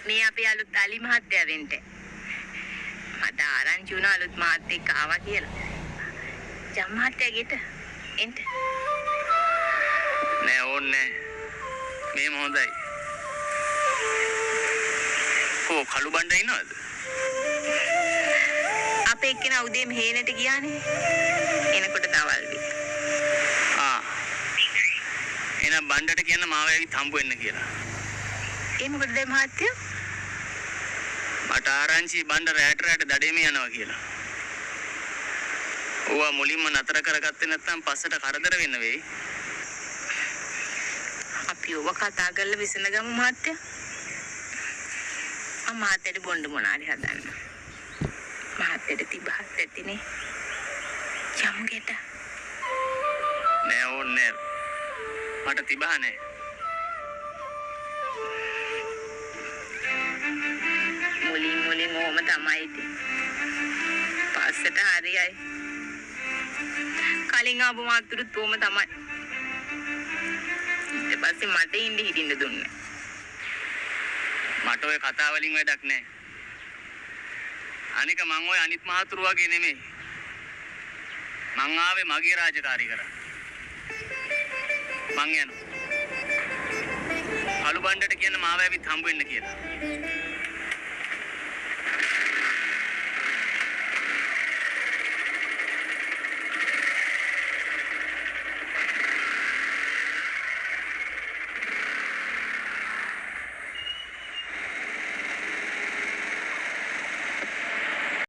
මේ අපේ අලුත් අලි මහත්තයා වෙන්න. මට ආරංචි වුණා අලුත් මහත්තයෙක් ආවා කියලා. ජම් මහත්තයා ගෙට එන්න. නෑ ඕනේ. මේ මොහොතයි. කළු බණ්ඩ ඉන්නවද? අපේ එක්කෙනා උදේම හේනෙට ගියානේ. එනකොට දවල්වි. එහෙනම් බණ්ඩට කියන්න මාව ඇවිත් හම්බ වෙන්න කියලා. ඒ මොකටද මහත්තයෝ? මට ආරංචි බණ්ඩ රැට දඩේම යනවා කියලා. ඕවා මුලින්ම නතර කරගත්තේ නැත්නම් පස්සට කරදර වෙන්න වෙයි. අපි ඕවා කතා කරලා විසඳගමු මහත්තයා. මහත්තයට බොණ්ඩ මොනාරි හදන්න. මහත්තයට තිබහත් ඇතිනේ. යමුගෙට. නෑ ඕනේ. මට තිබහ නෑ. මුලින් ඕම තමයි ඉතින්. පස්සට හරියයි. කලින් ආපු මාතුරුත් ඕම තමයි. ඊට පස්සේ මට ඉඳි හිටින්න දුන්නේ. මට ඔය කතා වලින් වැඩක් නෑ. අනික මං ඔය අනිත් මහතුරු වගේ නෙමෙයි. මං ආවේ මගේ රාජකාරී කරන්න. මං යනවා. කළු බණ්ඩට කියන්න මාව ඇවිත් හම්බ වෙන්න කියලා.